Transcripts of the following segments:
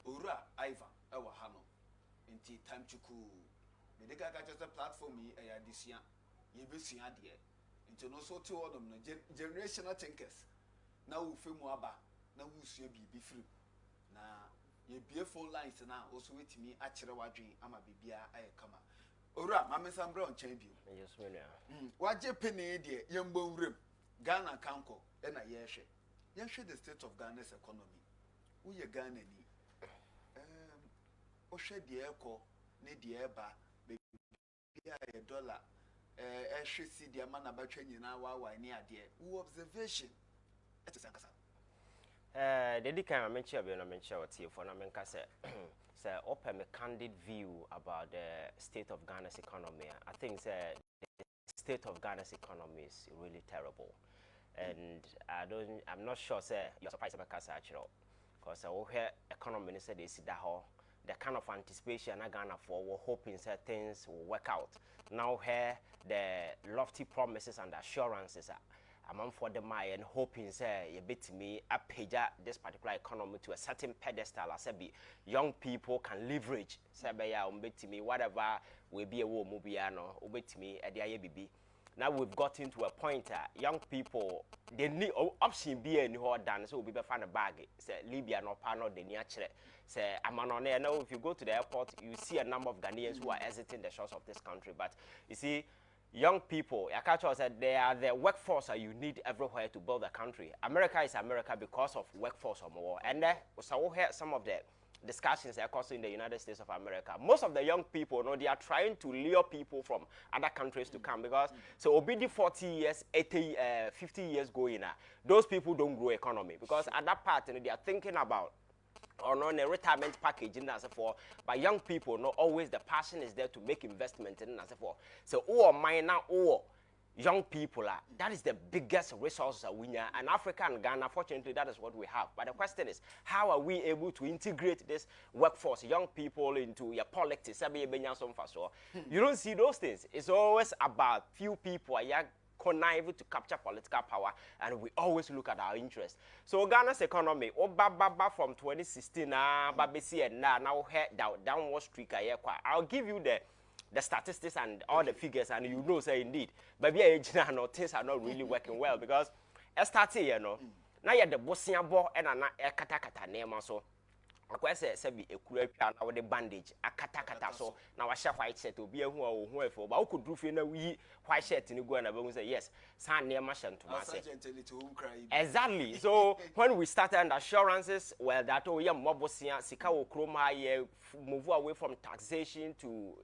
Ora Ivan ewa hano nti time chuku me de gaga just platform yi e adisia ye besua de nti no so to odom no generational thinkers na wo femu aba na wo sua bibi free na ye bie phone lines na also wetimi a kire wadwen ama bibia aye kama ora mamesambra on chan bio yes me na waje pene de yembo wrem Ghana kanko e na yehwe the state of Ghana's economy wo ye Ghana ni o hwe de eko ne de eba bibia ye dollar hwe si de ma na batwa nyina wa ni ade wo observation et is ankasa the kind of mention of your mention what here for na menka say open a candid view about the state of Ghana's economy. I think the state of Ghana's economy is really terrible, and I'm not sure say you're surprised about Casa actually, because I hear economy minister they see that whole the kind of anticipation I Ghana for we're hoping that things will work out. Now here the lofty promises and assurances are. I'm for the my and hoping say you bit me up this particular economy to a certain pedestal as be young people can leverage say ya bit me whatever will be a war movie no bit me at the IABB. Now we've got into a point young people they need option be any more than so we be find a bag say Libya no panel the near say I'm on there now if you go to the airport you see a number of Ghanaians who are exiting the shores of this country, but you see young people, Akacho said they are the workforce that you need everywhere to build a country. America is America because of workforce or more. And so we hear some of the discussions that are in the United States of America. Most of the young people, they are trying to lure people from other countries to come because so obedi 40 years, 80, 50 years going those people don't grow economy because at that part they are thinking about or no a retirement package in as for but young people not always the passion is there to make investment in as for so minor or young people that is the biggest resource that we have, and Africa and Ghana fortunately that is what we have, but the question is how are we able to integrate this workforce young people into your politics. You don't see those things. It's always about few people connive to capture political power, and we always look at our interests. So Ghana's economy, from 2016, and now downward streak. I'll give you the statistics and all the figures, and you know, say indeed, but things are not really working well because I started, now you're the bossing ball and a kata name also. I say be a cool now with the bandage, a kata so now I share white shirt to be a whoever, but I could do in a wee white shirt in the go and I say yes, son near machine to myself. Exactly. So when we started assurances, well, that oh yeah, mobosia, Sikao Chroma, move away from taxation to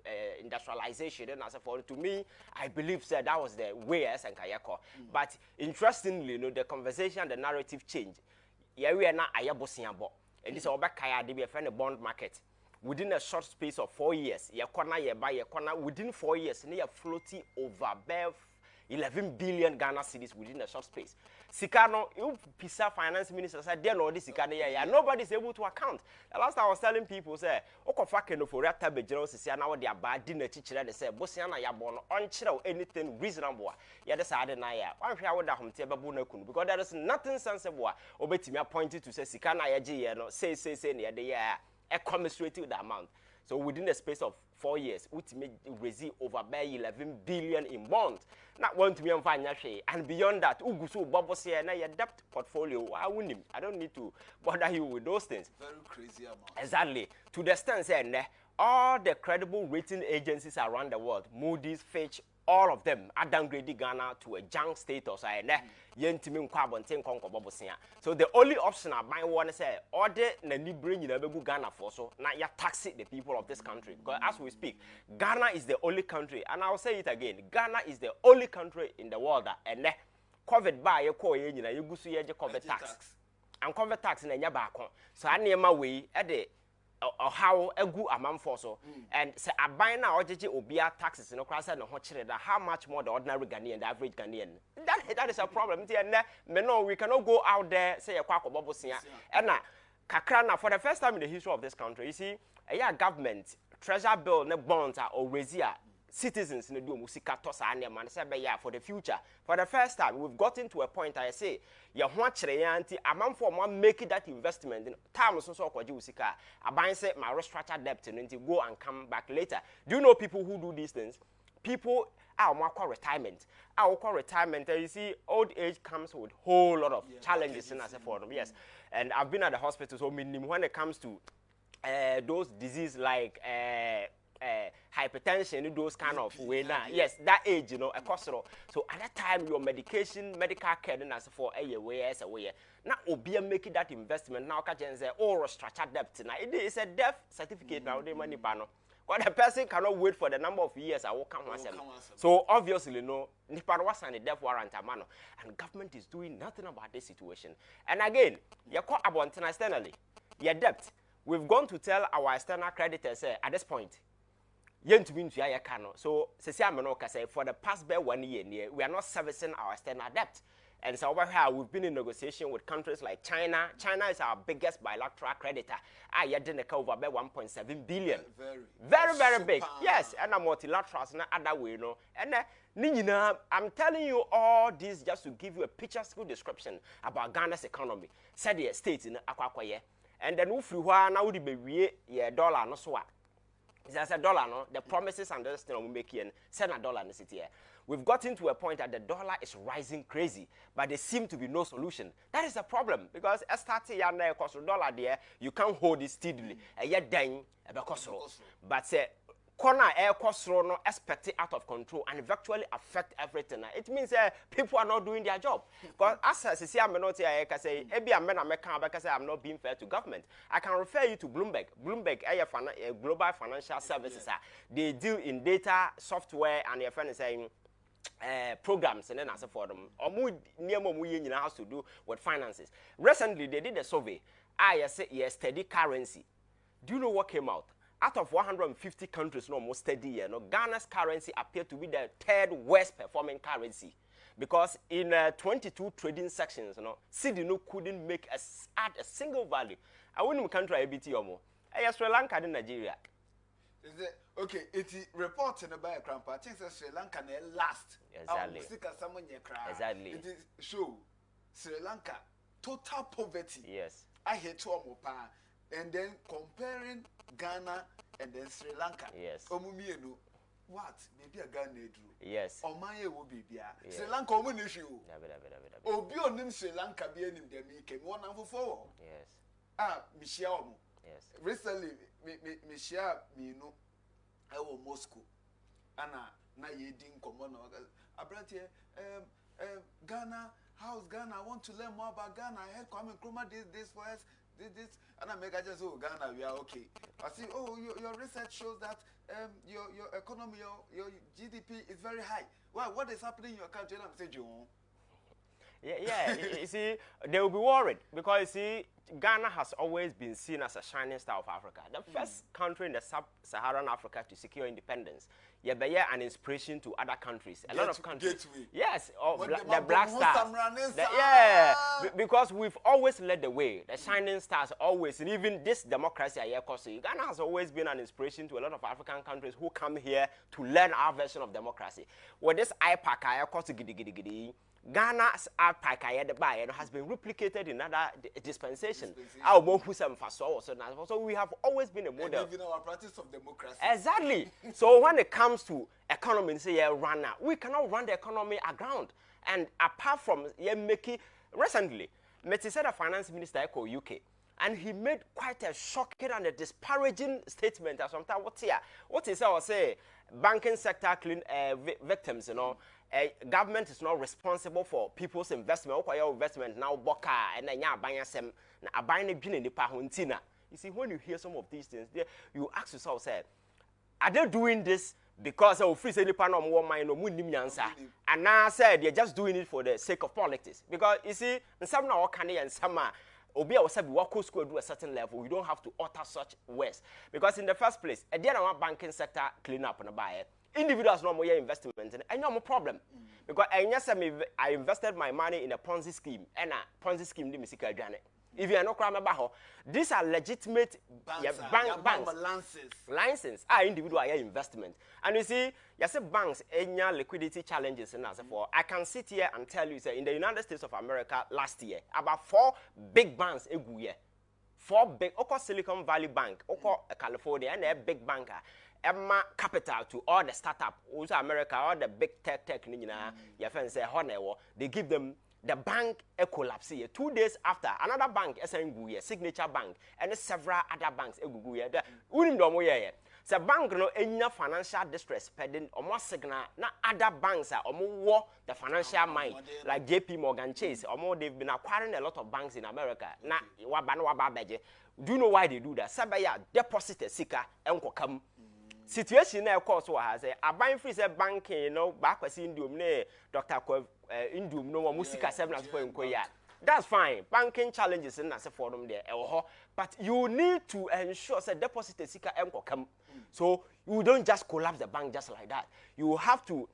industrialization, and as for to me, I believe that was the way as and Kayako. But interestingly, the conversation, the narrative changed. Yeah, we are not ayabosiabo. And this is about Kaya de be a bond market. Within a short space of 4 years, your corner, you buy your corner within 4 years, and you are floating over 11 billion Ghana cedis within a short space. Sikano, you Pisa finance minister said, "There no this Sikano, yeah, nobody is able to account." The last I was telling people, say, "Okofake no for that type of general say now they are bad dinner teacher." They say, "Bosiana ya born on anything reasonable." Yeah, that's how they na ya. One share with that home table bunekunu because there is nothing sensible. Obetimi appointed to say Sikana ya je no say near the year a commensurate with the amount. So within the space of 4 years, we receive over 11 billion in bonds. Not want to be on financial, and beyond that, Ugusu Bobosi and your debt portfolio. I don't need to bother you with those things. Very crazy amount. Exactly. To the extent that all the credible rating agencies around the world, Moody's, Fitch, all of them are downgrading Ghana to a junk status. So the only option I might want to say, order the bring in Ghana for so now you tax the people of this country. Because as we speak, Ghana is the only country, and I'll say it again, Ghana is the only country in the world that and covered by a coin you go see COVID tax. And COVID tax in a back. So I near my way at the or how a good amount for so and say I buy now or obia taxes in a class and how much more the ordinary Ghanaian, the average Ghanaian. That is a problem. No, we cannot go out there say a quack of bobosia. And Kakrana for the first time in the history of this country, you see, a government treasure bill ne bonds are already citizens in the musika tosa and man say for the future. For the first time, we've gotten to a point I say, ya watch anti amount for one making that investment in time so usika. I buy say my restructure debt and go and come back later. Do you know people who do these things? People are more retirement. Our retirement, you see, old age comes with whole lot of challenges in as for them. Yes, and I've been at the hospital, so when it comes to those diseases like hypertension, those kind of way now. Yes, that age, you know, a cost. So at that time, your medication, medical care, then as for a way as a way. Now, Obia making that investment now, can say, or structured debt. Now, it is a death certificate now, the money panel. But the person cannot wait for the number of years I will come once. So obviously, no, Nipan was on a death warrant, and government is doing nothing about this situation. And again, you call about externally, your debt. We've gone to tell our external creditors at this point. So, for the past 1 year, we are not servicing our external debt. And so over here, we've been in negotiation with countries like China. China is our biggest bilateral creditor. I didn't over 1.7 billion. Very big. Yes, and a multilaterals in other way, you know. And I'm telling you all this just to give you a picturesque description about Ghana's economy. Said the states in Akwakwaye. And then if you are now the baby, $1 no so. There's $1 no. The promises and the thing we make here, send $1 in the city here. We've gotten to a point that the dollar is rising crazy, but there seems to be no solution. That is a problem because as starting your cost of dollar there, you can't hold it steadily. Yet then, but say corner air cost no expect it out of control and virtually affect everything. It means people are not doing their job. Because as I say, I'm not here. I say, I'm not being fair to government. I can refer you to Bloomberg. Bloomberg, a global financial services. They deal in data, software, and your friend is saying. Programs and then as for them or has to do with finances. Recently they did a survey. I say yes, steady currency. Do you know what came out? Out of 150 countries, no more steady, Ghana's currency appeared to be the third worst performing currency. Because in 22 trading sections, CDNO couldn't make add a single value. I wouldn't country ABT or more. Sri Lanka and Nigeria. Is it okay? It's reporting about grandpa. I think Sri Lanka last. Exactly. Exactly. It is show Sri Lanka total poverty. Yes. I hate to and then comparing Ghana and then Sri Lanka. Yes. Omumienu, what? Maybe a Ghana do. Yes. Omaye will be Sri Lanka omunishu. Obi onim Sri Lanka be enim dem came one and for. Yes. Michelle. Yes. Recently, me share me no, I was Moscow, Anna na ye didn't come on. I brought here, Ghana, how's Ghana? I want to learn more about Ghana. I had come and chroma this for us, this, and I make I just Ghana, we are okay. I see, your research shows that your economy, your GDP is very high. Well, what is happening in your country? And I'm saying, John. Yeah, you see, they will be worried because you see, Ghana has always been seen as a shining star of Africa. The first country in the sub-Saharan Africa to secure independence. Yeah, but yeah, an inspiration to other countries. A lot of countries. Yes, the Black Stars. Because we've always led the way. The shining stars always, and even this democracy here, Ghana has always been an inspiration to a lot of African countries who come here to learn our version of democracy. With this IPAC, Ghana's APAC has been replicated in other dispensations. So we have always been a model. And even our practice of democracy. Exactly. So when it comes to economy, say we cannot run the economy aground. And apart from making recently, Meti said a finance minister called UK, and he made quite a shocking and a disparaging statement. Sometimes what he said was say banking sector clean victims, government is not responsible for people's investment. Investment now boka and then buying some buying a you see, when you hear some of these things, you ask yourself, say, are they doing this because of free any pan on one mind or and now said they're just doing it for the sake of politics? Because you see, some now can and some Obi was said walk school do a certain level. We don't have to utter such words. Because in the first place, a dear banking sector clean up and buy it. Individuals no more investment and no more problem. Because I invested my money in a Ponzi scheme and a Ponzi scheme the Misika Janet. If you are not crying about these are legitimate banks. License are individual investment. And you see, yes, banks any liquidity challenges and as for I can sit here and tell you say in the United States of America last year, about 4 big banks year. 4 big Silicon Valley Bank, California, and a big banker. Emma capital to all the startup, also America, all the big tech, your friends say, they give them the bank a collapse here. 2 days after, another bank, Signature Bank, and several other banks, so bank no any financial distress pending or more signal, not other banks are or more the financial mind, like JP Morgan Chase, or more they've been acquiring a lot of banks in America. Now, do you know why they do that? Sabaya deposit a seeker and come. Situation of course was a buying free banking, back was Indium, Dr. Indium, no musica 7 as for inquiry. That's fine. Banking challenges and as a forum there. But you need to ensure that deposit seeker come. So you don't just collapse the bank just like that. You have to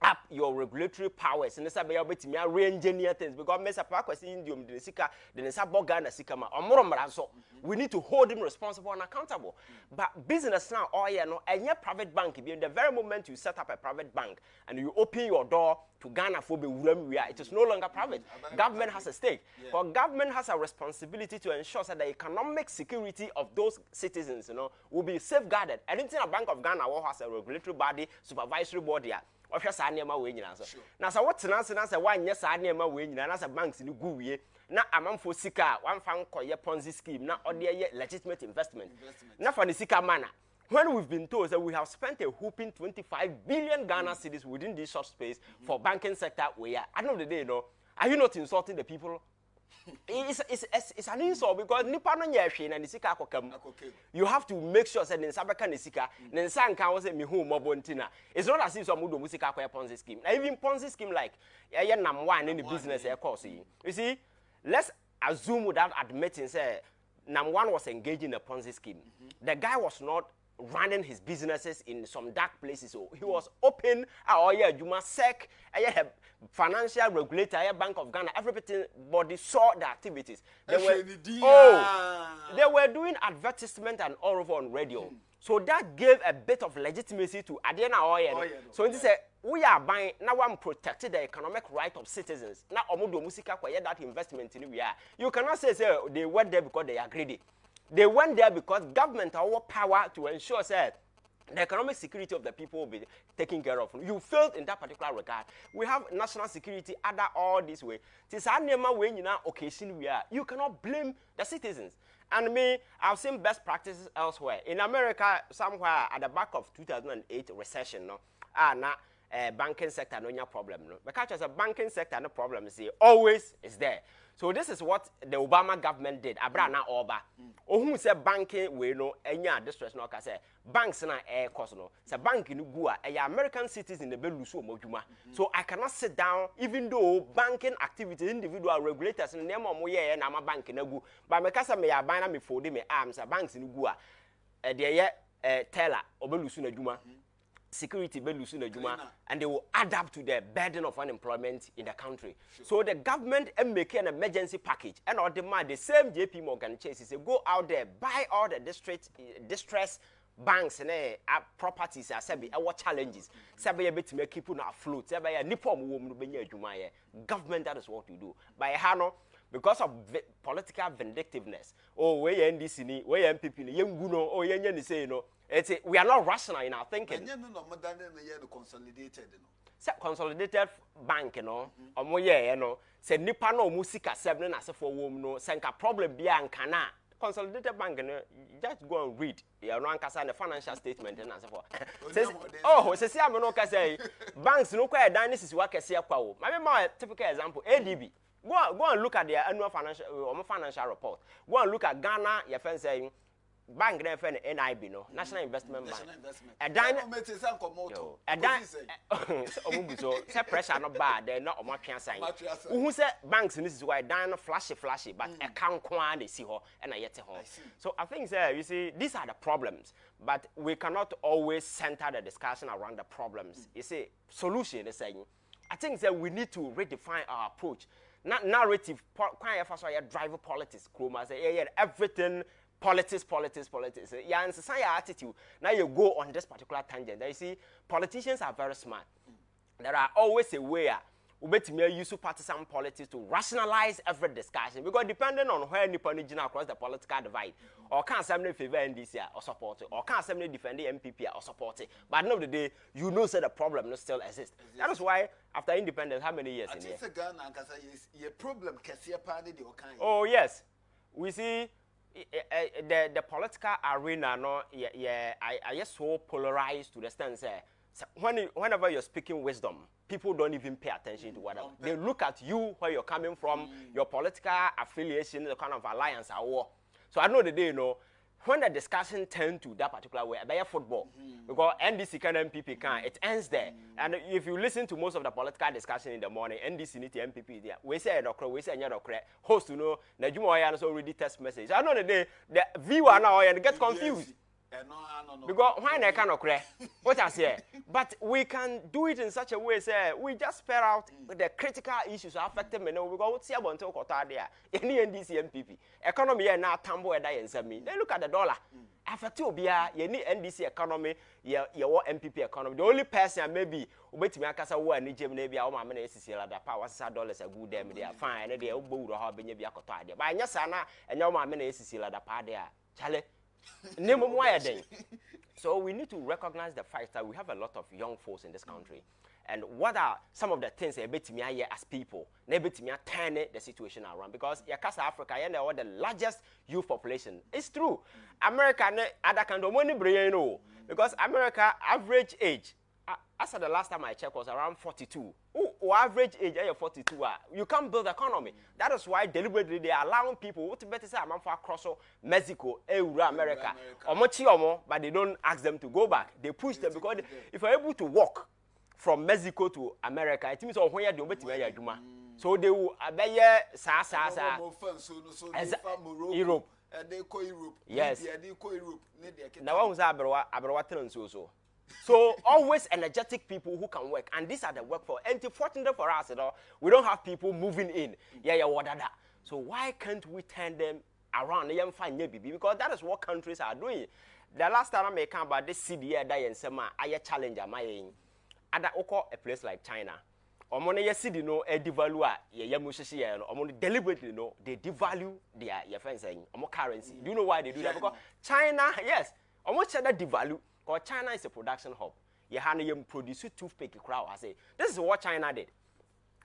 up your regulatory powers and say be able to re-engineer things because Mr. Parkwasi Indium the seeker the Ghana seeker so we need to hold him responsible and accountable. But business now and your private bank the very moment you set up a private bank and you open your door to Ghana for it is no longer private. Government has a stake. But government has a responsibility to ensure that the economic security of those citizens will be safeguarded. Anything a Bank of Ghana has a regulatory body, supervisory body. Of your Sanema way in answer. Now, so what's an answer? That's a 1 year Sanema way in as a banks in the Gouye. Now, a man for Sika, one found call your Ponzi scheme, now or their legitimate investment. Now, for the Sika manner. When we've been told that we have spent a whooping 25 billion Ghana cedis within this short space for banking sector, where at the end of the day, are you not insulting the people? It's an insult because Nippon and Sika you have to make sure that in Sabaka Sika, then San can say me home Mobontina. It's not as if some would Musika Ponzi scheme. Even Ponzi scheme like Nam one in the business air course. You see, let's assume without admitting say Nam one was engaged in a Ponzi scheme. The guy was not running his businesses in some dark places. So he was open, Juma SEC, financial regulator, Bank of Ghana, everybody saw the activities. They were doing advertisement and all over on radio. So that gave a bit of legitimacy to Adena Oil. So it is we are buying now one protected the economic right of citizens. Now Omodo Musika that investment in we are. You cannot say they went there because they are greedy. They went there because government have power to ensure that the economic security of the people will be taken care of. You failed in that particular regard. We have national security other all this way. Occasion we are. You cannot blame the citizens. And me, I've seen best practices elsewhere. In America, somewhere at the back of 2008 recession, banking sector no problem. Because as a banking sector no problem always is there. So this is what the Obama government did. Abrana Oba. Who said banking we no enya distress no say banks na air cost no. Say bank in Gua American cities in the Belusu Mojuma. So I cannot sit down even though banking activities individual regulators in name mo ye na ma bank na gu. But me kasa me ya ban na me fold me arms banks in Gua. They teller obelusu na juma. Security and they will adapt to the burden of unemployment in the country. So the government make an emergency package and or demand the same JP Morgan Chase say go out there, buy all the distress banks and properties our challenges. Sabe a bit to make people afloat. Sabe a nipom woman government that is what we do. By Hano because of political vindictiveness. Oh, we NDC, we NPP, young Guno, or Yen say we are not rational in our thinking. Consolidated bank, or more say Nipano Musika 7 as a for woman, Sanka problem be and cana. Consolidated bank, just go and read. You are the financial statement and as for. Oh, say I'm no say banks no quite dynasty work as a power. My typical example, ADB. Go and look at their annual financial report. Go and look at Ghana, your friend saying bank there friend NIB no National Investment Bank. A so say pressure not bad, they not on my sign. Who say banks this is why dying flashy, but account kwan they see her and I yet home. So I think you see these are the problems, but we cannot always center the discussion around the problems. You see, solution is saying I think that we need to redefine our approach. narrative kwan ya fa so ya drive politics kroma say yeah everything politics. Yeah, and society attitude. Now you go on this particular tangent. Now you see, politicians are very smart. There are always a way ubetimi use partisan politics to rationalize every discussion because depending on where Nippon across the political divide, or can somebody favor NDC or support it, or can somebody defend the NPP or support it. But at the end of the day, you know that the problem still exists. That is why after independence, how many years in here? Problem oh yes, we see the political arena. No, I just so polarized to the extent say. So whenever you're speaking wisdom, people don't even pay attention to whatever. They look at you, where you're coming from, your political affiliation, the kind of alliance or war. So I know the day, you know, when the discussion tend to that particular way, about football, because NDC can NPP can, it ends there. And if you listen to most of the political discussion in the morning, NDC need the NPP there. We say we say host to know, Najumo has already text message. I know the day the viewer now and get confused. Because when I cannot cry, what I say, but we can do it in such a way, say we just spell out the critical issues affecting me. We go what's here about to there. Any NDC MPP economy and now tambo and die and me. Then look at the dollar. After two beer, you need NDC economy, your MPP economy. The only person maybe wait me akasa wo ani gem na bia wo ma me na esisi la da power $6 a good dem there fine na dey wo bo ha benye bia koto ade. Ba anya sa na enya wo ma me na esisi la da pa de a chale. So we need to recognize the fact that we have a lot of young folks in this country. And what are some of the things that we as people, turn the situation around? Because Africa is the largest youth population. It's true. America, other countries, because America average age, as the last time I checked, was around 42. Average age is 42. You can't build economy. That is why deliberately they are allowing people what better say I'm for across Mexico, America, but they don't ask them to go back. They push them because if you're able to walk from Mexico to America, it means when you're doing so they will Europe. Yes. Now so. So always energetic people who can work, and these are the work for. And fortunately for us, we don't have people moving in. So why can't we turn them around? Because that is what countries are doing. The last time I came about this CDA that and some I challenge my other a place like China. CD no devalue deliberately no they devalue their currency. Do you know why they do that? Because China, yes, almost that devalue. Because China is a production hub. You produce toothpick crowd. I say this is what China did.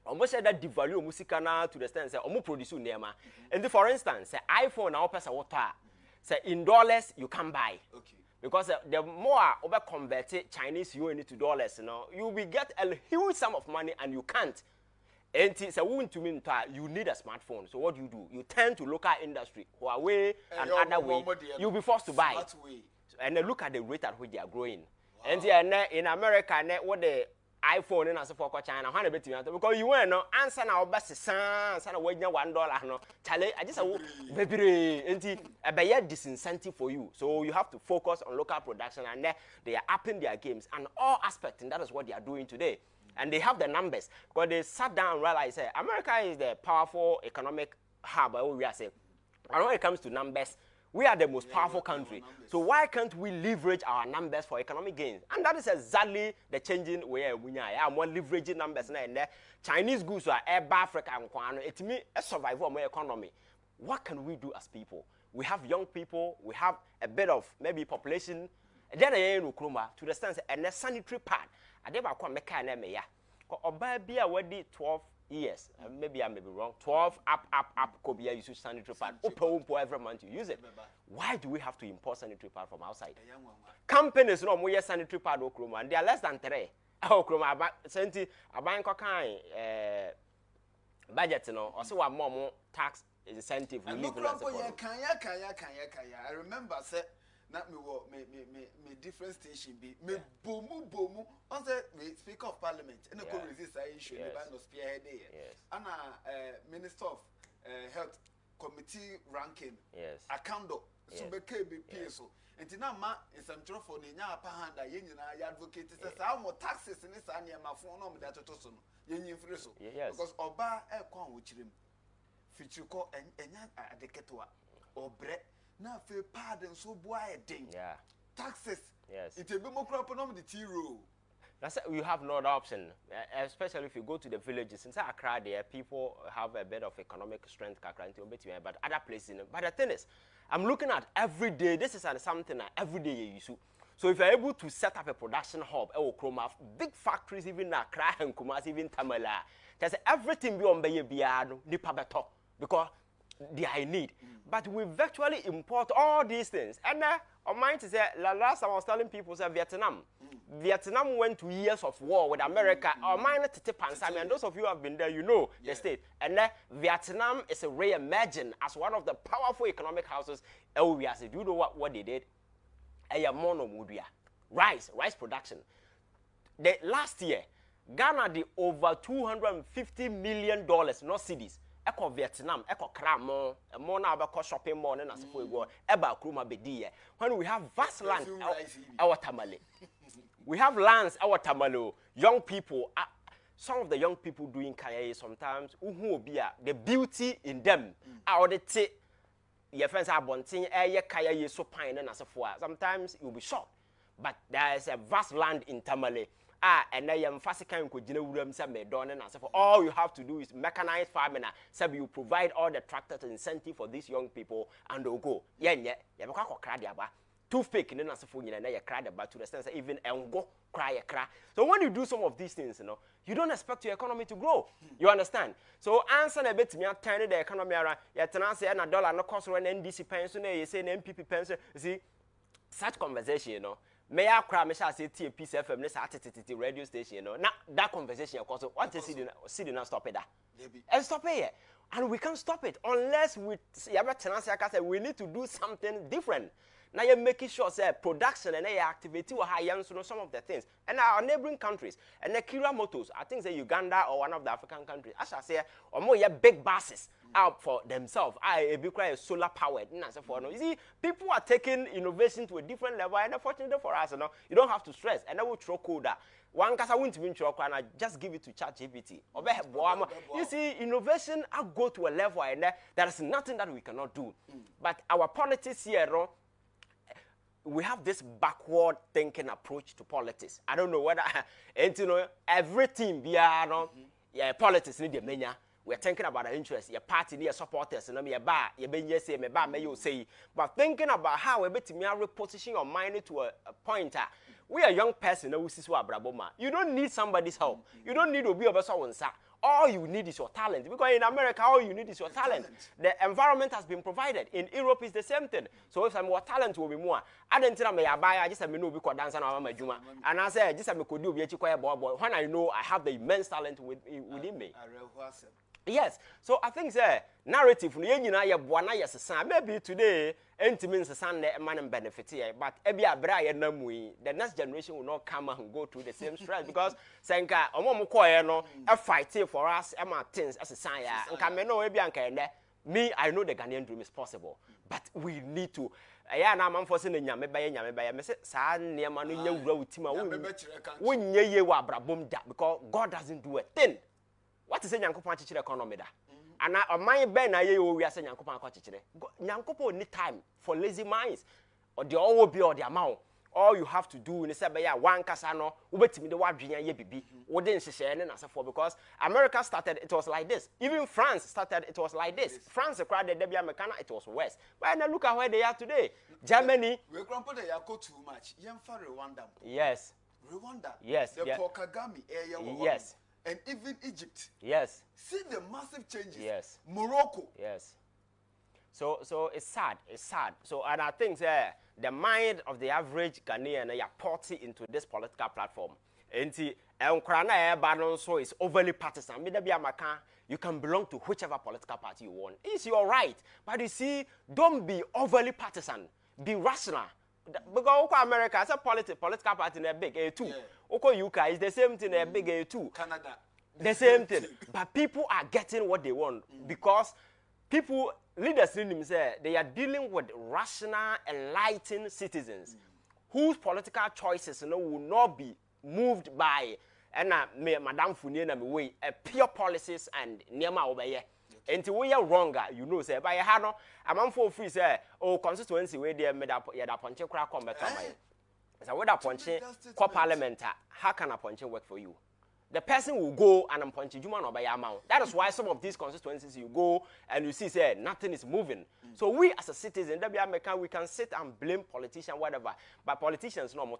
Almost said that devalue musicana to the extent say almost produce nema. And for instance, say iPhone now person water. Say in dollars you can buy. Okay. Because the more over converted Chinese yuan into dollars, you will get a huge sum of money and you can't. And it's a wound to mean you need a smartphone. So what do? You turn to local industry, Huawei and other way. You'll be forced to buy. And then look at the rate at which they are growing. Wow. And in America, what the iPhone and as for China, because you were no answer now, best son, wage $1. No, Charlie, I just a baby, a bad disincentive for you. So you have to focus on local production, and they are upping their games and all aspects, and that is what they are doing today. And they have the numbers because they sat down and realized America is the powerful economic hub. We are saying, and when it comes to numbers, we are the most powerful country. So why can't we leverage our numbers for economic gains? And that is exactly the changing way we are more leveraging numbers. And Chinese goods are Africa and it means a survival of my economy. What can we do as people? We have young people. We have a bit of maybe population. Then to the sense and a sanitary pad. I never come make an MA. Or be already 12 years. Maybe I may be wrong. 12 up. Could be a use sanitary pad. Every month you use it. Why do we have to import sanitary pad from outside? Companies no more sanitary pad okroma, and they are less than 3. Okroma about senti aban kokan budget no. Also one more tax incentive we live in. I remember say. Not me different station be me bomu on the Speaker of Parliament and the resist issue the band of spearhead there. And Minister of Health Committee ranking Akando so be PSO and Tinama is some trouble for the upper hand that you advocate says how more taxes in this and my phone that yenyin free so. Yes. Because oba e kwa wo chirem. Fichiko enya adeketwa obre na fe pardon so boa e den. Yeah. Taxes. Yes. It be more crop on the T-row. That's you have no other option, especially if you go to the villages. Inside Accra, there people have a bit of economic strength, but other places. But the thing is, I'm looking at every day. This is something that every day you use. So if you're able to set up a production hub, big factories, even Accra and Kumasi, even Tamala, there's everything beyond Bayabiano, Nipa beto, because they are in need. But we virtually import all these things. And on mine to say, last time I was telling people, say Vietnam. Vietnam went to years of war with America. Our mine to Pansami, and those of you who have been there, you know the state. And Vietnam is a re-emerging as one of the powerful economic houses. Do you know what they did? Rice production. Last year, Ghana did over $250 million, not cities. Eko Vietnam, eko Kramo, more now about shopping mall and as if we go about Kruma Bedi. When we have vast land, our Tamale. We have lands, our Tamalo, young people, some of the young people doing kaya sometimes, the beauty in them, our the tea, your friends are bonting, kaya so pine and as a four. Sometimes you'll be shocked, but there is a vast land in Tamale. And I am fascinated with all you have to do is mechanized farming. So you provide all the tractors incentive for these young people and they'll go. Toothpick and then as a fool, you cry about to the sense even and go cry a cry. So when you do some of these things, you don't expect your economy to grow. You understand? So answer a bit to me, turn the economy around. Yet an answer and $1 no cost when NDC pension, you say an NPP pension. See, such conversation, may I cry, Miss City, Peace FM, this radio station, now that conversation, of course, what is it not stop it? And stop it. And we can't stop it unless we need to do something different. Now you're making sure that production and activity will high some of the things. And our neighboring countries, and the Kira Motors, I think say Uganda or one of the African countries, as I say, or more big buses out for themselves. I be quite solar powered. You see, people are taking innovation to a different level, and unfortunately for us, you don't have to stress. And I will throw coda. One case I went to win and I just give it to ChatGPT. You see, innovation I go to a level and there is nothing that we cannot do. But our politics here, we have this backward thinking approach to politics. I don't know whether everything politics need the we're thinking about our interests, your party, your supporters, and your bar, your benye say, my bar, may you say, but thinking about how we better reposition your mind to a pointer. We are a young person who is Braboma. You don't need somebody's help. You don't need to be a someone. All you need is your talent. Because in America, all you need is your talent. The environment has been provided. In Europe, it's the same thing. So if I'm more talent, will be more. I didn't tell me I just have me know because dance and my juma. And I said, just have me could do when I know I have the immense talent within me. Yes, so I think the narrative maybe today means Sunday man and benefit here, but the next generation will not come and go through the same stress because Senka a fight for us things as a sign me I know the Ghanaian dream is possible, but we need to I'm forcing because God doesn't do a thing. What is a Yankopon teacher economy? And I my ben I we are saying Yankopon teacher. Yankopon need time for lazy minds, or the all will be or the amount. All you have to do is say, one casano, wait me the word ye baby, wouldn't share and answer for because America started, it was like this. Even France started, it was like this. France cried the Debia Mecana, it was worse. But now look at where they are today. Germany. We're going to put the too much. Rwanda. Yes. Rwanda. Yes. The Pokagami area. Yes. And even Egypt. Yes. See the massive changes. Yes. Morocco. Yes. So it's sad. It's sad. So and I think the mind of the average Ghanaian ports into this political platform. And so is overly partisan. You can belong to whichever political party you want. It's your right. But you see, don't be overly partisan. Be rational. Because America is a political party in a big A2. UK is the same thing in a big A2. Canada. The same thing. But people are getting what they want because leaders in them say they are dealing with rational, enlightened citizens whose political choices will not be moved by and me Madam Funie na me way pure policies and niema obeye. Enti we are wronger, you know, say by hano, a man for free say, oh, constituency where they made up yet a punch crack on better. So whether punching co parliament, how can a punching work for you? The person will go and punch you man or by amount. That is why some of these constituencies you go and you see say nothing is moving. So we as a citizen, we can sit and blame politicians, whatever. But politicians no more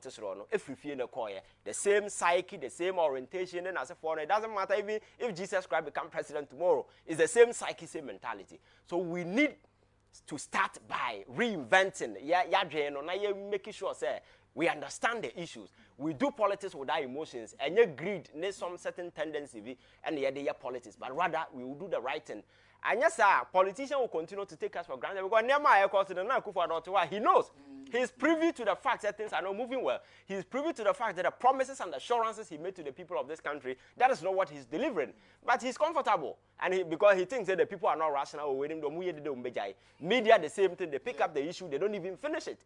if we feel the core, the same psyche, the same orientation, and as a foreigner, it doesn't matter even if Jesus Christ become president tomorrow. It's the same psyche, same mentality. So we need to start by reinventing. Making sure say we understand the issues. We do politics without emotions, and you greed, need some certain tendency, and yeah, politics. But rather, we will do the right thing. And yes, sir, politicians will continue to take us for granted because he knows. He is privy to the fact that things are not moving well. He is privy to the fact that the promises and assurances he made to the people of this country, that is not what he's delivering. But he's comfortable. And because he thinks that the people are not rational, media, the same thing, they pick up the issue, they don't even finish it.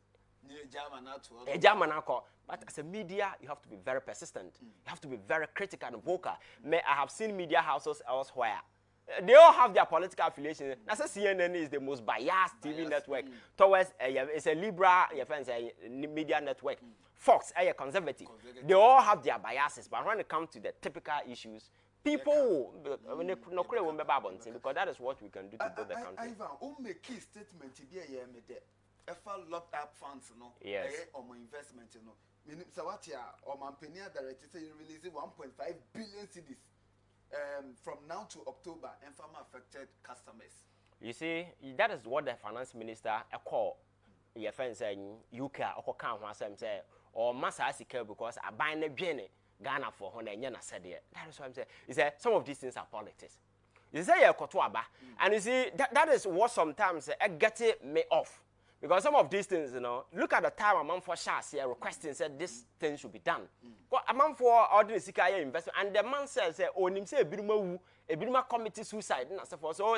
But as a media, you have to be very persistent. You have to be very critical and vocal. I have seen media houses elsewhere. They all have their political affiliation. Now, CNN is the most biased TV network towards it's a liberal media network. Fox, a conservative. They all have their biases, but when it comes to the typical issues, people won't be bad because that is what we can do to build the country. Ivan, make key statement locked up funds, no? Yes. Or my investment, you know. So what ya or my penny director say you release 1.5 billion cedis from now to October and farm affected customers. You see, that is what the finance minister call your friend saying UK or count one say or massa because I buy the Jenny Ghana for 100 yen. I said that is what I'm saying. He said some of these things are politics. You say you're Kotuaba, and you see that is what sometimes get me off. Because some of these things, you know, look at the time a man for Shas here requesting said this thing should be done. Well, a man for ordinary Sikaya investment, and the man says, oh, him say a Birma committee suicide, and so forth. So,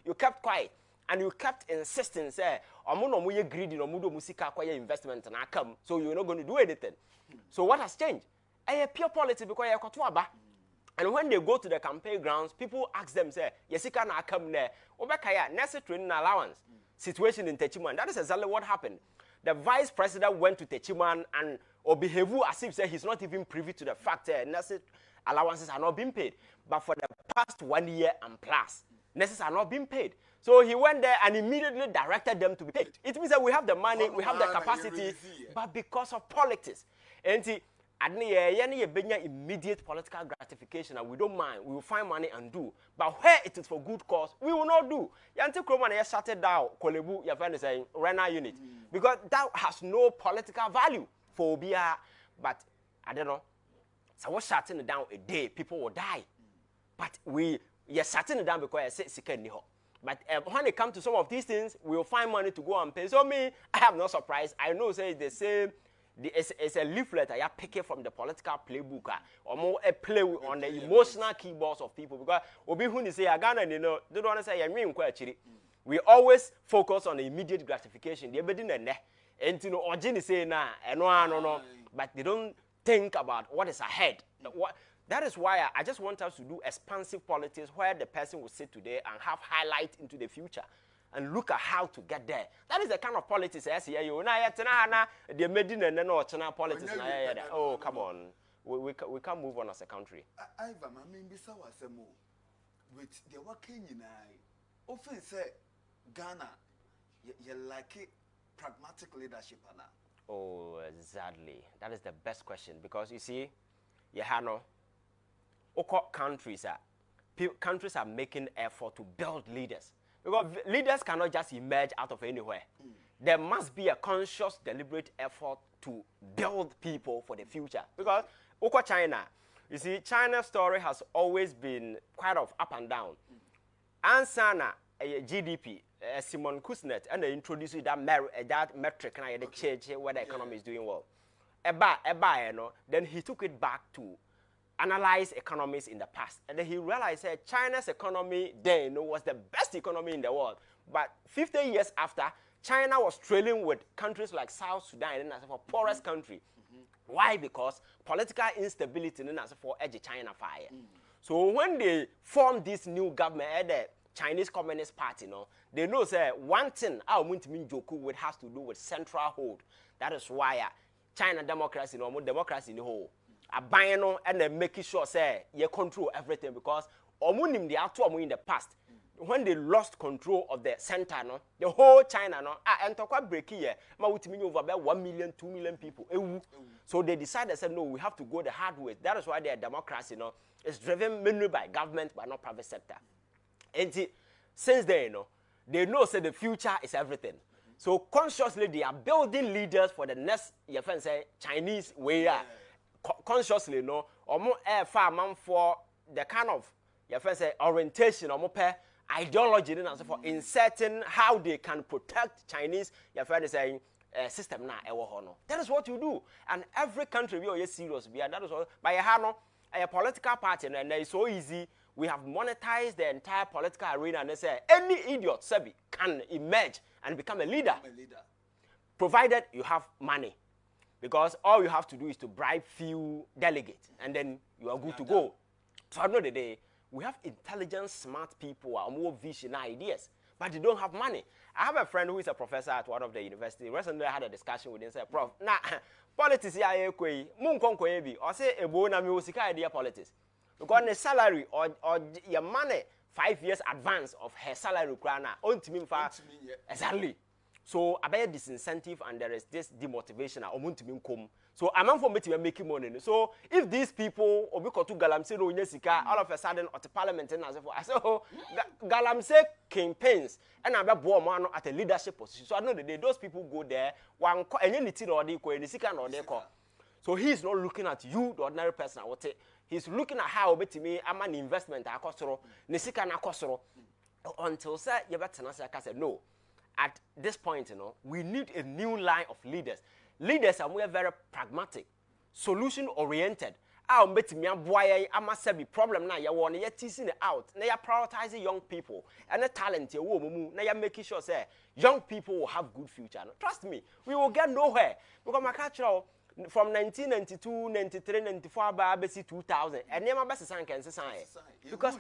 you kept quiet and you kept insisting, say, Omono Muye greedy, no Mudo Musika, investment, and I come, so you're not going to do anything. So, what has changed? Pure politics because you're Kotuaba. And when they go to the campaign grounds, people ask them, say, Yesika na come there. Obekaya, necessary training allowance situation in Techiman. That is exactly what happened. The vice president went to Techiman and behave as if say he's not even privy to the fact that necessary allowances are not being paid. But for the past 1 year and plus, necessities are not being paid. So he went there and immediately directed them to be paid. It means that we have the money, we have the capacity, but because of politics. And immediate political gratification, and we don't mind. We will find money and do. But where it is for good cause, we will not do. Yanti Kroman shut it down. Kolebu, your friend is saying, Rena unit, because that has no political value for Obia. But I don't know. So we're shutting it down a day, people will die. But you're shutting it down because I said second. But when it comes to some of these things, we will find money to go and pay. So me, I have no surprise. I know say the same. It's a leaflet I pick it from the political playbook or more a play on the emotional keyboards of people because obi who say Ghana you know they don't want to say we always focus on the immediate gratification they be and you know or say na no but they don't think about what is ahead. That is why I just want us to do expansive politics where the person will sit today and have highlight into the future. And look at how to get there. That is the kind of politics I see. You the Medina and then politics. Oh, come on. We can't move on as a country. Ivan, I mean, with the working in I often say Ghana, you like it pragmatic leadership. Oh, exactly. That is the best question because you see, countries are making effort to build leaders. Because leaders cannot just emerge out of anywhere. There must be a conscious, deliberate effort to build people for the future. Because China, you see, China's story has always been quite of up and down. Ansana GDP, Simon Kuznets, and they introduced that metric and the change where the economy is doing well. Then he took it back to analyze economies in the past. And then he realized that China's economy then was the best economy in the world. But 50 years after, China was trailing with countries like South Sudan and as a poorest country. Why? Because political instability in for edge China fire. So when they form this new government, the Chinese Communist Party, no, they know say one thing our Joku would has to do with central hold. That is why China democracy, no more democracy in the whole. A buying and then making sure say you control everything because omunim the actual in the past. When they lost control of the center, no, the whole China, no, and talk about breaking here, ma ultimately over about 1 million, 2 million people. So they decided, said, no, we have to go the hard way. That is why their democracy, no, is driven mainly by government, but not private sector. And since then, you know, they know say the future is everything. So consciously, they are building leaders for the next, your friend say, Chinese way. Consciously, no, or more air farm for the kind of, your friend say, orientation or more pair. Ideology in certain how they can protect Chinese, your friend is saying, system na that is what you do, and every country we are serious. That is what by a political party, and it's so easy. We have monetized the entire political arena, and they say any idiot Sebi can emerge and become a leader, provided you have money, because all you have to do is to bribe few delegates, and then you are good to go. So at the end of the day, we have intelligent, smart people and more vision ideas, but they don't have money. I have a friend who is a professor at one of the universities. Recently, I had a discussion with him. Said, "Prof, now politics here, or say a bona music idea politics because the salary or your money 5 years advance of her salary exactly." So I buy disincentive and there is this demotivation. So I'm for making money. So if these people to Galamsey all of a sudden at the parliament and I say, oh, Galamsey campaigns and I'm a at a leadership position. So I know that those people go there one and anything or they call. So he's not looking at you, the ordinary person. I would say he's looking at how I'm an investment until say you better say no. At this point, you know, we need a new line of leaders. Leaders are very pragmatic, solution-oriented. I'll bet me I must be problem now. You want to teasing it out. Now you're prioritizing young people and the talent. Now you're making sure say young people will have good future. Trust me, we will get nowhere because my culture from 1992, 93, 94, 2000, and never best sign can say because